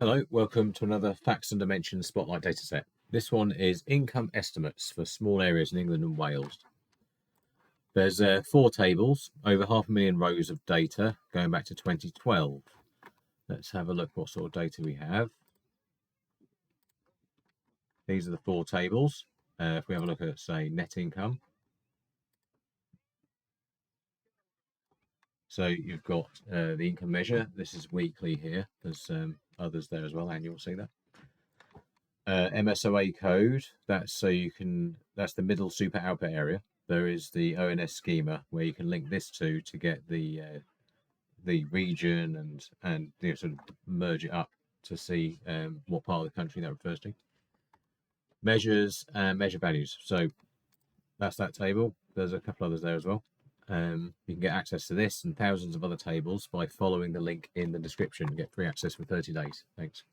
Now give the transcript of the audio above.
Hello, welcome to another Facts and Dimensions Spotlight Dataset. This one is income estimates for small areas in England and Wales. There's 4 tables, over 500,000 rows of data going back to 2012. Let's have a look what sort of data we have. These are the 4 tables. If we have a look at, say, net income. So you've got the income measure. This is weekly here. There's others there as well, annual, see that? MSOA code, that's that's the middle super output area. There is the ONS schema where you can link this to get the region and sort of merge it up to see what part of the country that refers to. Measures and measure values. So that's that table. There's a couple others there as well. You can get access to this and thousands of other tables by following the link in the description. Get free access for 30 days. Thanks.